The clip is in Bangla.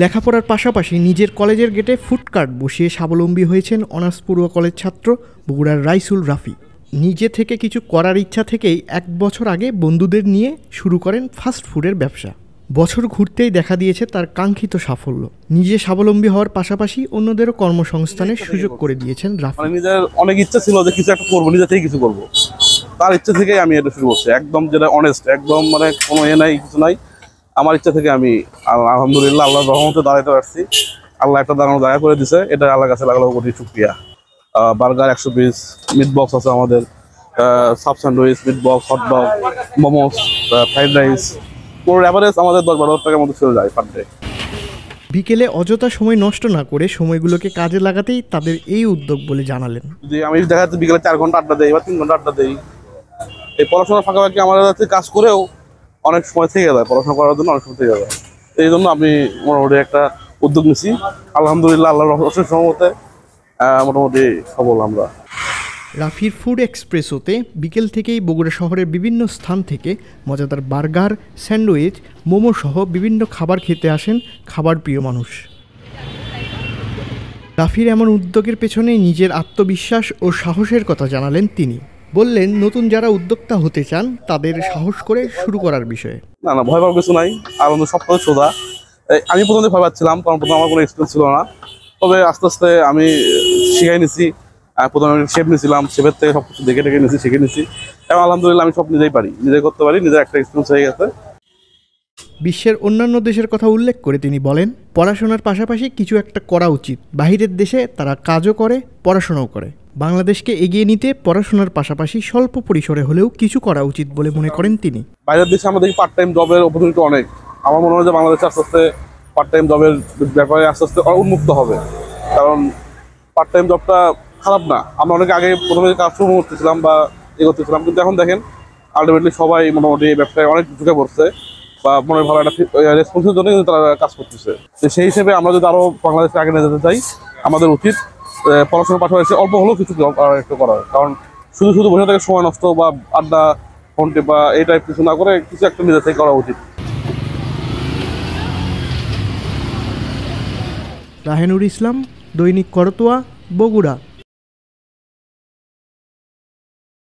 লেখাপড়ার পাশাপাশি নিজের কলেজের গেটে ফুডকার্ট বসিয়ে স্বাবলম্বী হয়েছেন অনার্স পড়ুয়া কলেজ ছাত্র বগুড়ার রাইসুল রাফি। নিজে থেকে কিছু করার ইচ্ছা থেকেই 1 বছর আগে বন্ধুদের নিয়ে শুরু করেন ফাস্ট ফুডের ব্যবসা। বছর ঘুরতেই দেখা দিয়েছে তার কাঙ্ক্ষিত সাফল্য। নিজে স্বাবলম্বী হওয়ার পাশাপাশি অন্যদেরও কর্মসংস্থানের সুযোগ করে দিয়েছেন রাফি। নিজের অনেক ইচ্ছা ছিল যে কিছু একটা করবো, নিজে থেকে কিছু করবো। তার ইচ্ছা থেকেই আমি এটা শুরু করছি, একদম যেটা অনেস্ট, একদম মানে কোনো নাই, কিছু নাই। আমার ইচ্ছা থেকে আমি আলহামদুলিল্লাহ আল্লাহর রহমতে দাঁড়াইতে পারছি। আল্লাহ একটা দাঁড়ানো জায়গা করে দিছে, এটা আল্লাহর কাছে লাখ লাখ কোটি শুকরিয়া। বার্গার 100 পিস, মিট বক্স আছে আমাদের, sub sandwich, meat box, hot dog, momos, fried rice. পুরো অ্যাভারেজ আমাদের 10-12 টাকার মধ্যে চলে যায় পার ডে। বিকেলে অযথা সময় নষ্ট না করে সময়গুলোকে কাজে লাগাতেই তাদের এই উদ্যোগ বলে জানালেন। যে আমি দেখা যাচ্ছে বিকেলে 4 ঘন্টা আড্ডা দেই বা 3 ঘন্টা আড্ডা দেই, এই পড়াশোনার ফাঁকাফাঁকি আমার কাছে কাজ করেও অনেক সময় থেকে যায়, পড়াশোনা করার জন্য অনেক সময় থেকে যায়। এই জন্য আমি মোটামুটি একটা উদ্যোগ নিছি। আলহামদুলিল্লাহ আল্লাহর অশেষ রহমতে মোটামুটি সফল আমরা। রাফির ফুড এক্সপ্রেসোতে বিকেল থেকেই বগুড়া শহরের বিভিন্ন স্থান থেকে মজাদার বার্গার, স্যান্ডউইচ, মোমো সহ বিভিন্ন খাবার খেতে আসেন খাবার প্রিয় মানুষ। রাফির এমন উদ্যোগের পেছনে নিজের আত্মবিশ্বাস ও সাহসের কথা জানালেন তিনি। বললেন, নতুন যারা উদ্যোক্তা হতে চান তাদের সাহস করে শুরু করার বিষয়ে। না ভয় পাওয়ার কিছু নাই, আর সব কিছু সোজা। আমি প্রথমে ভয় পাচ্ছিলাম, কারণ প্রথমে আমার কোনো এক্সপিরিয়েন্স ছিল না। তবে আস্তে আস্তে আমি শিখাই নিছি। প্রথমে আমি শেফ নিয়েছিলাম, শেফের থেকে সব কিছু দেখে নিয়েছি, শিখে নিয়েছি, এবং আলহামদুলিল্লাহ আমি সব নিজেই পারি, নিজে করতে পারি, নিজের একটা এক্সপিরিয়েন্স হয়ে গেছে। বিশ্বের অন্যান্য দেশের কথা উল্লেখ করে তিনি বলেন, পড়াশোনার পাশাপাশি কিছু একটা করা উচিত। বাহিরের দেশে তারা কাজও করে, পড়াশোনাও করে। বাংলাদেশকে এগিয়ে নিতে পড়াশোনার পাশাপাশি স্বল্প পরিসরে হলেও কিছু করা উচিত বলে মনে করেন তিনি। বাইরের দেশে আমাদের পার্ট টাইম জবের অপরচুনিটি অনেক। আমার মনে হয় যে বাংলাদেশে আস্তে আস্তে পার্ট টাইম জবের ব্যাপারে আস্তে আস্তে উন্মুক্ত হবে, কারণ পার্ট টাইম জবটা খারাপ না। আমরা অনেকে আগে প্রথমে কাজ শুরু করতেছিলাম বা করতেছিলাম, কিন্তু এখন দেখেন আলটিমেটলি সবাই মোটামুটি এই ব্যবসায় অনেক ঝুঁকে পড়ছে, বা মনে ভালো একটা রেসপন্সের জন্য কিন্তু তারা কাজ করতেছে। তো সেই হিসেবে আমরা যদি আরও বাংলাদেশে আগে নিয়ে যেতে চাই, আমাদের উচিত পড়াশোনার পাশাপাশি অল্প হলেও কিছু জব একটু করার। কারণ শুধু শুধু বসে থেকে সময় নষ্ট বা আড্ডা ফোনটে বা এই টাইপ কিছু না করে কিছু একটা নিজে থেকে করা উচিত। রাহেনুর ইসলাম, দৈনিক করতোয়া, বগুড়া।